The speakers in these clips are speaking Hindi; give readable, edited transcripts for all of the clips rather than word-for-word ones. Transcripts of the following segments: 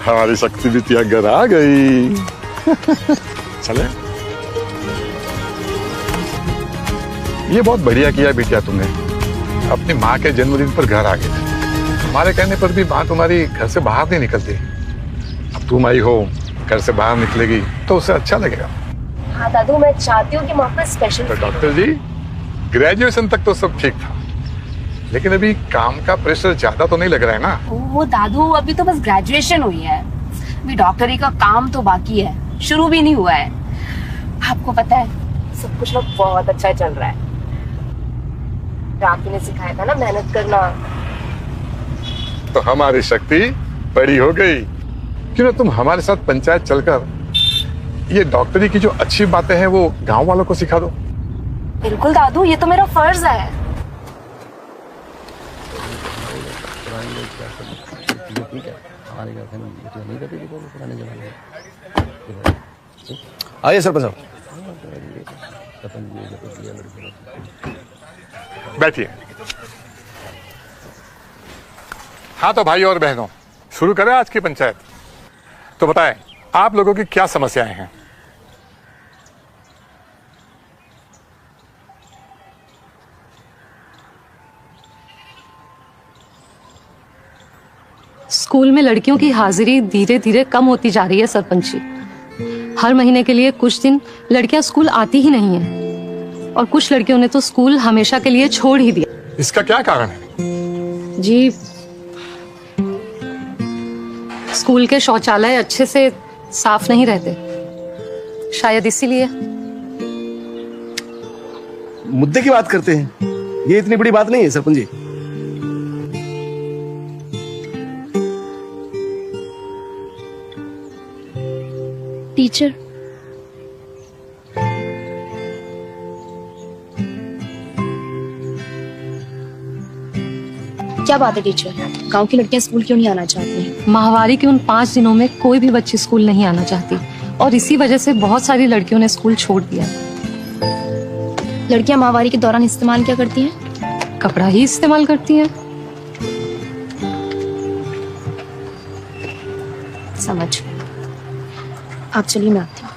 हमारी शक्ति बिटिया घर आ गई। चले। ये बहुत बढ़िया किया बिटिया तुमने, अपनी माँ के जन्मदिन पर घर आ गए। हमारे कहने पर भी माँ तुम्हारी घर से बाहर नहीं निकलती। अब तुम आई हो, घर से बाहर निकलेगी तो उसे अच्छा लगेगा। हाँ दादू, मैं चाहती हूँ कि माँ पर स्पेशल। तो डॉक्टर जी, ग्रेजुएशन तक तो सब ठीक था, लेकिन अभी काम का प्रेशर ज्यादा तो नहीं लग रहा है ना? वो दादू, अभी तो बस ग्रेजुएशन हुई है, अभी डॉक्टरी का काम तो बाकी है, शुरू भी नहीं हुआ है। आपको पता है, सब कुछ ना बहुत अच्छा चल रहा है। राखी ने सिखाया था ना मेहनत करना। तो हमारी शक्ति बड़ी हो गई। क्यों ना तुम हमारे साथ पंचायत चलकर ये डॉक्टरी की जो अच्छी बातें हैं वो गांव वालों को सिखा दो। बिल्कुल दादू, ये तो मेरा फर्ज है। आइए सरपंच साहब। बैठिए। हाँ तो भाई और बहनों, शुरू करें आज की पंचायत। तो बताएं, आप लोगों की क्या समस्याएं हैं? स्कूल में लड़कियों की हाजिरी धीरे धीरे कम होती जा रही है सरपंच जी। हर महीने के लिए कुछ दिन लड़कियां स्कूल आती ही नहीं है, और कुछ लड़कियों ने तो स्कूल हमेशा के लिए छोड़ ही दिया। इसका क्या कारण है? जी, स्कूल के शौचालय अच्छे से साफ नहीं रहते, शायद इसीलिए। मुद्दे की बात करते हैं, ये इतनी बड़ी बात नहीं है सरपंच जी। टीचर, क्या बात है टीचर? गांव की लड़कियां स्कूल क्यों नहीं आना चाहती? माहवारी के उन 5 दिनों में कोई भी बच्ची स्कूल नहीं आना चाहती, और इसी वजह से बहुत सारी लड़कियों ने स्कूल छोड़ दिया। लड़कियां माहवारी के दौरान इस्तेमाल क्या करती हैं? कपड़ा ही इस्तेमाल करती हैं। समझ। आप चलिए, मैं आती हूँ।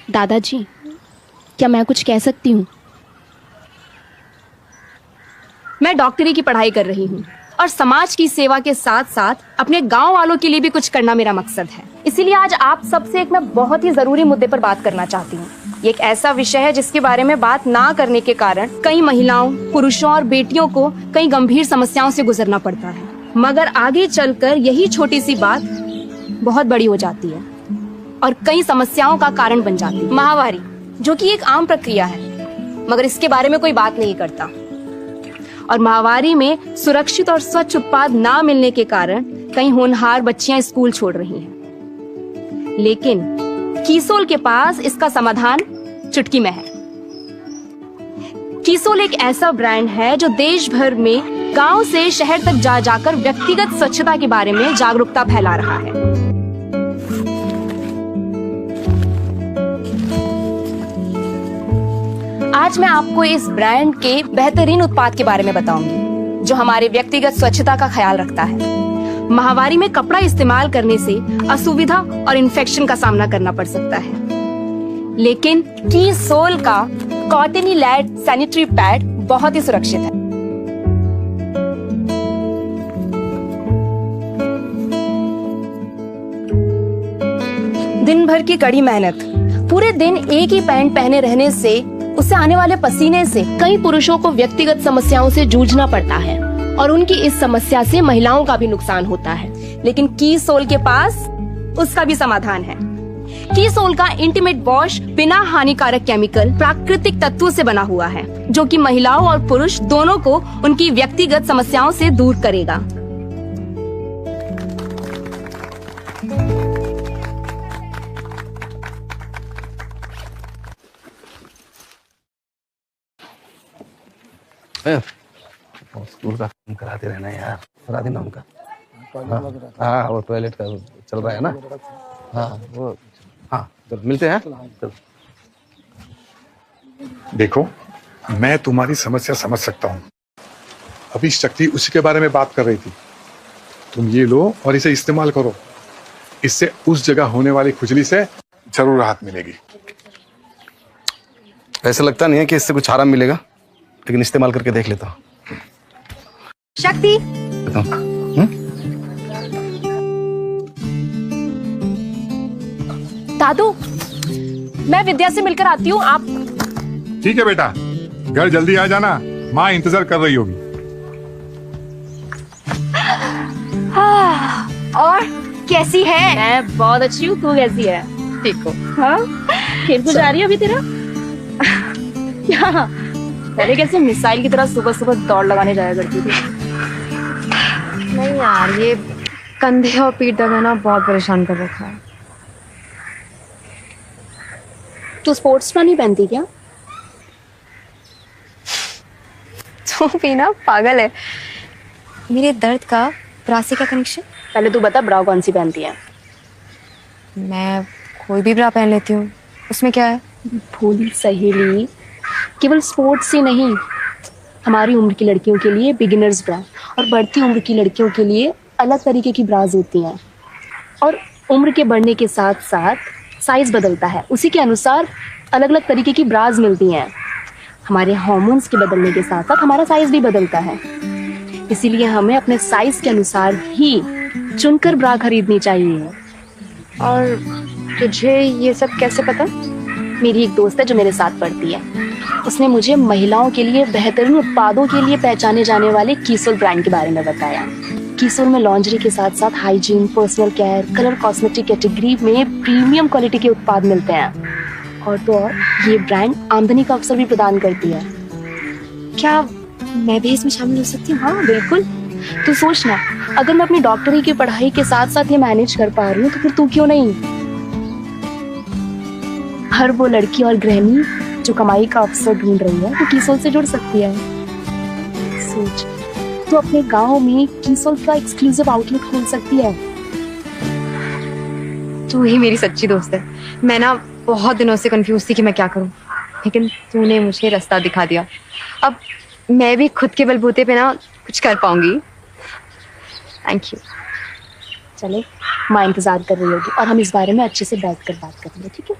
दादाजी, क्या मैं कुछ कह सकती हूँ? मैं डॉक्टरी की पढ़ाई कर रही हूँ और समाज की सेवा के साथ साथ अपने गांव वालों के लिए भी कुछ करना मेरा मकसद है। इसीलिए आज आप सबसे एक मैं बहुत ही जरूरी मुद्दे पर बात करना चाहती हूँ। ये एक ऐसा विषय है जिसके बारे में बात ना करने के कारण कई महिलाओं, पुरुषों और बेटियों को कई गंभीर समस्याओं से गुजरना पड़ता है, मगर आगे चलकर यही छोटी सी बात बहुत बड़ी हो जाती है और कई समस्याओं का कारण बन जाती है। माहवारी, जो कि एक आम प्रक्रिया है, मगर इसके बारे में कोई बात नहीं करता, और माहवारी में सुरक्षित और स्वच्छ उत्पाद ना मिलने के कारण कई होनहार बच्चियां स्कूल छोड़ रही हैं। लेकिन कीसोल के पास इसका समाधान चुटकी में है। कीसोल एक ऐसा ब्रांड है जो देश भर में गांव से शहर तक जा जाकर व्यक्तिगत स्वच्छता के बारे में जागरूकता फैला रहा है। आज मैं आपको इस ब्रांड के बेहतरीन उत्पाद के बारे में बताऊंगी जो हमारे व्यक्तिगत स्वच्छता का ख्याल रखता है। माहवारी में कपड़ा इस्तेमाल करने से असुविधा और इन्फेक्शन का सामना करना पड़ सकता है, लेकिन कीसोल का कॉटनी लैड सैनिटरी पैड बहुत ही सुरक्षित है। दिन भर की कड़ी मेहनत, पूरे दिन एक ही पैंट पहने रहने से उससे आने वाले पसीने से कई पुरुषों को व्यक्तिगत समस्याओं से जूझना पड़ता है और उनकी इस समस्या से महिलाओं का भी नुकसान होता है। लेकिन कीसोल के पास उसका भी समाधान है। कीसोल का इंटीमेट वॉश बिना हानिकारक केमिकल प्राकृतिक तत्वों से बना हुआ है, जो कि महिलाओं और पुरुष दोनों को उनकी व्यक्तिगत समस्याओं से दूर करेगा। स्कूल का काम कराते रहना यार, करा देना उनका। हाँ वो टॉयलेट का चल रहा है ना। हाँ वो हाँ चल मिलते हैं। चल देखो, मैं तुम्हारी समस्या समझ सकता हूँ। अभी शक्ति उसी के बारे में बात कर रही थी। तुम ये लो और इसे इस्तेमाल करो। इससे उस जगह होने वाली खुजली से जरूर राहत मिलेगी। ऐसा लगता नहीं है कि इससे कुछ आराम मिलेगा, लेकिन इस्तेमाल करके देख लेता हूँ। शक्ति, दादू, मैं विद्या से मिलकर आती हूँ। आप ठीक है बेटा, घर जल्दी आ जाना, माँ इंतजार कर रही होगी। और कैसी है? मैं बहुत अच्छी हूँ, तू कैसी है? ठीक हो? हाँ, खेल को जा रही है अभी तेरा? क्या? पहले कैसे मिसाइल की तरह सुबह सुबह दौड़ लगाने जाया करती थी। नहीं यार, ये कंधे और पीठ दर्द ना बहुत परेशान कर रखा है। तू स्पोर्ट्स ब्रा नहीं पहनती क्या? तो भी ना पागल है। मेरे दर्द का ब्रा से क्या कनेक्शन? पहले तू बता, ब्रा कौन सी पहनती है? मैं कोई भी ब्रा पहन लेती हूँ, उसमें क्या है? भोली सहेली, केवल स्पोर्ट्स ही नहीं, हमारी उम्र की लड़कियों के लिए बिगिनर्स ब्रा और बढ़ती उम्र की लड़कियों के लिए अलग तरीके की ब्राज होती हैं। और उम्र के बढ़ने के साथ साथ साइज बदलता है, उसी के अनुसार अलग अलग तरीके की ब्राज मिलती हैं। हमारे हार्मोन्स के बदलने के साथ साथ हमारा साइज भी बदलता है, इसीलिए हमें अपने साइज के अनुसार ही चुनकर ब्रा खरीदनी चाहिए। और तुझे ये सब कैसे पता? मेरी एक दोस्त है जो मेरे साथ पढ़ती है, उसने मुझे महिलाओं के लिए बेहतरीन उत्पादों के लिए पहचाने जाने वाले कीसोल ब्रांड के बारे में बताया। कीसोल में लॉन्जरी के साथ साथ hygiene, personal care, colour cosmetic category में प्रीमियम क्वालिटी के उत्पाद मिलते हैं। और तो और ये ब्रांड आमदनी का अवसर भी प्रदान करती है। क्या मैं भी इसमें शामिल हो सकती हूँ? हाँ बिल्कुल। तू सोच ना, अगर मैं अपनी डॉक्टरी की पढ़ाई के साथ साथ ये मैनेज कर पा रही हूँ तो फिर तू क्यों नहीं? हर वो लड़की और गृहिणी जो कमाई का अवसर ढूंढ रही है वो कीसोल से जुड़ सकती है। सोच, तो अपने गांव में कीसोल का एक्सक्लूसिव आउटलेट खोल सकती है। तू ही मेरी सच्ची दोस्त है। मैं ना बहुत दिनों से कंफ्यूज थी कि मैं क्या करूं, लेकिन तूने मुझे रास्ता दिखा दिया। अब मैं भी खुद के बलबूते पे ना कुछ कर पाऊंगी। Thank you. चले, माँ इंतजार कर रही होगी और हम इस बारे में अच्छे से बैठ कर बात करेंगे, ठीक है?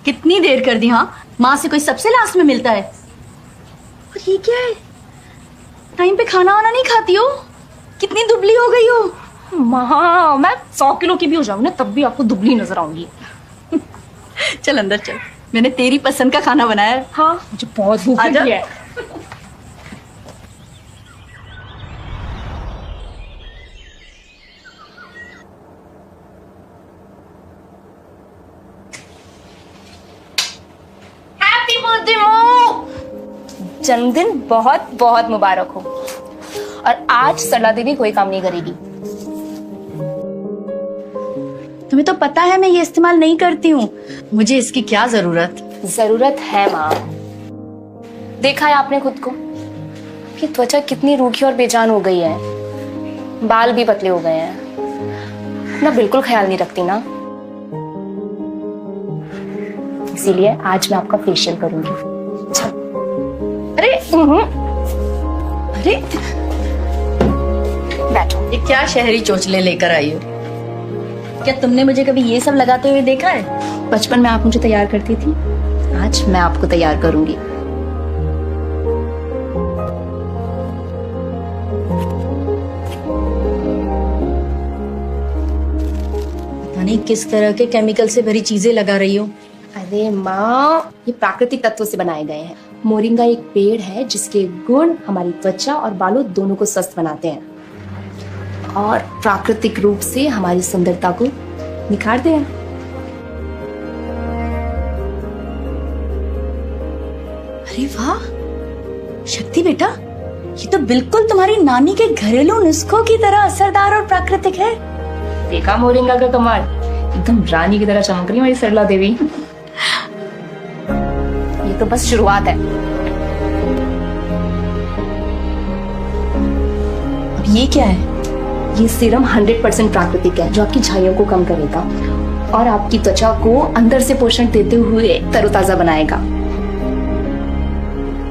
कितनी देर कर दी? हाँ, माँ से कोई सबसे लास्ट में मिलता है। और ये क्या है? टाइम पे खाना वाना नहीं खाती हो? कितनी दुबली हो गई हो? माँ, मैं 100 किलो की भी हो जाऊँ ना तब भी आपको दुबली नजर आऊंगी। चल अंदर चल, मैंने तेरी पसंद का खाना बनाया है। हाँ, मुझे बहुत भूख लगी है। जन्मदिन बहुत बहुत मुबारक हो। और आज सरला देवी कोई काम नहीं करेगी। तुम्हें तो पता है मैं ये इस्तेमाल नहीं करती हूँ, मुझे इसकी क्या जरूरत? जरूरत है माँ। देखा है आपने खुद को कि त्वचा कितनी रूखी और बेजान हो गई है, बाल भी पतले हो गए हैं, अपना बिल्कुल ख्याल नहीं रखती ना। इसीलिए आज मैं आपका फेशियल करूंगी। अरे अरे बैठो। ये क्या शहरी चोचले लेकर आई हो? क्या तुमने मुझे कभी ये सब लगाते हुए देखा है? बचपन में आप मुझे तैयार करती थी, आज मैं आपको तैयार करूंगी। पता नहीं किस तरह के केमिकल से भरी चीजें लगा रही हो। अरे माँ, ये प्राकृतिक तत्वों से बनाए गए हैं। मोरिंगा एक पेड़ है जिसके गुण हमारी त्वचा और बालों दोनों को स्वस्थ बनाते हैं और प्राकृतिक रूप से हमारी सुंदरता को निखारते हैं। अरे वाह शक्ति बेटा, ये तो बिल्कुल तुम्हारी नानी के घरेलू नुस्खों की तरह असरदार और प्राकृतिक है। देखा मोरिंगा का कमाल, एकदम रानी की तरह चमक रही है हमारी सरला देवी। ये तो बस शुरुआत है। अब ये क्या है? ये सीरम 100% प्राकृतिक है जो आपकी झाइयों को कम करेगा और आपकी त्वचा को अंदर से पोषण देते हुए तरोताजा बनाएगा।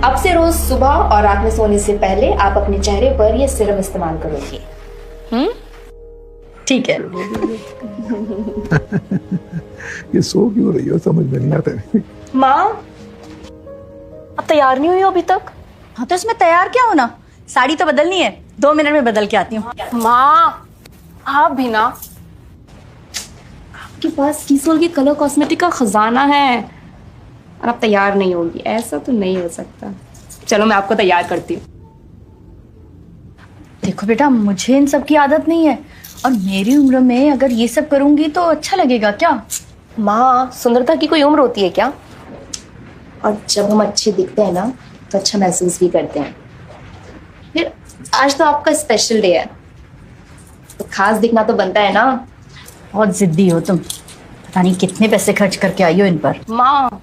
अब से रोज सुबह और रात में सोने से पहले आप अपने चेहरे पर ये सीरम इस्तेमाल करोगे। ठीक है। ये सो क्यों रही हो, समझ में नहीं आता। माँ, अब तैयार नहीं हुई हो अभी तक? हाँ तो इसमें तैयार क्या होना, साड़ी तो बदलनी है, 2 मिनट में बदल के आती हूँ। माँ, आप भी ना, आपके पास कीसोल की कलर कॉस्मेटिक का खजाना है और आप तैयार नहीं होगी, ऐसा तो नहीं हो सकता। चलो मैं आपको तैयार करती हूँ। देखो बेटा, मुझे इन सब की आदत नहीं है और मेरी उम्र में अगर ये सब करूंगी तो अच्छा लगेगा क्या? माँ, सुंदरता की कोई उम्र होती है क्या? और जब हम अच्छे दिखते हैं ना तो अच्छा महसूस भी करते हैं। फिर आज तो आपका स्पेशल डे है तो खास दिखना तो बनता है ना। बहुत जिद्दी हो तुम, पता नहीं कितने पैसे खर्च करके आई हो इन पर। माँ,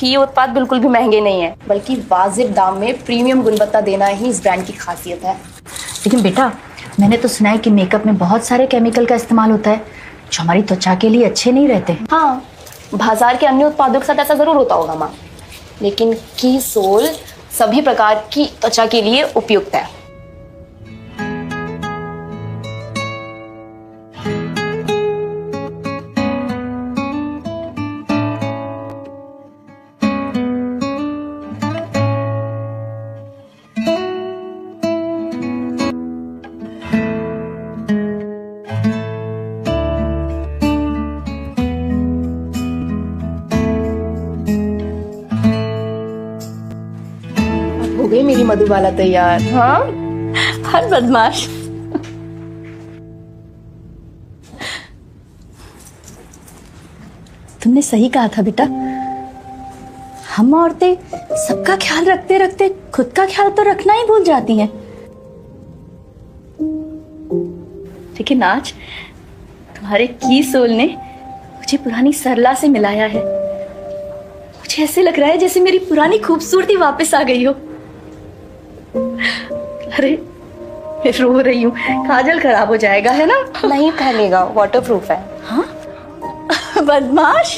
ये उत्पाद बिल्कुल भी महंगे नहीं है, बल्कि वाजिब दाम में प्रीमियम गुणवत्ता देना ही इस ब्रांड की खासियत है। लेकिन बेटा, मैंने तो सुना है कि मेकअप में बहुत सारे केमिकल का इस्तेमाल होता है जो हमारी त्वचा के लिए अच्छे नहीं रहते। हाँ, बाजार के अन्य उत्पादों के साथ ऐसा जरूर होता होगा माँ, लेकिन कीसोल सभी प्रकार की त्वचा के लिए उपयुक्त है। हो गई मेरी मधुबाला तैयार। हाँ, हर बदमाश। तुमने सही कहा था बेटा, हम औरतें सबका ख्याल रखते रखते खुद का ख्याल तो रखना ही भूल जाती हैं। लेकिन आज तुम्हारे कीसोल ने मुझे पुरानी सरला से मिलाया है। मुझे ऐसे लग रहा है जैसे मेरी पुरानी खूबसूरती वापस आ गई हो। अरे मैं रो रही हूँ, काजल खराब हो जाएगा है ना? नहीं फैलेगा, वाटरप्रूफ है। हाँ? बदमाश।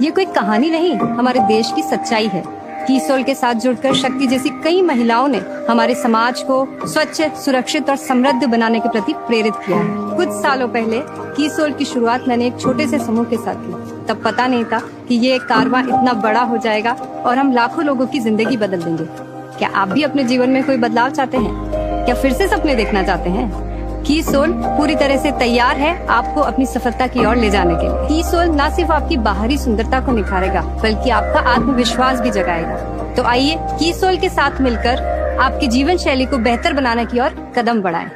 ये कोई कहानी नहीं, हमारे देश की सच्चाई है। कीसोल के साथ जुड़कर शक्ति जैसी कई महिलाओं ने हमारे समाज को स्वच्छ, सुरक्षित और समृद्ध बनाने के प्रति प्रेरित किया है। कुछ सालों पहले कीसोल की शुरुआत मैंने एक छोटे से समूह के साथ की। तब पता नहीं था कि ये कारवां इतना बड़ा हो जाएगा और हम लाखों लोगों की जिंदगी बदल देंगे। क्या आप भी अपने जीवन में कोई बदलाव चाहते हैं? क्या फिर से सपने देखना चाहते हैं? कीसोल पूरी तरह से तैयार है आपको अपनी सफलता की ओर ले जाने के लिए। कीसोल न सिर्फ आपकी बाहरी सुंदरता को निखारेगा, बल्कि आपका आत्मविश्वास भी जगाएगा। तो आइए कीसोल के साथ मिलकर आपकी जीवन शैली को बेहतर बनाने की ओर कदम बढ़ाएं।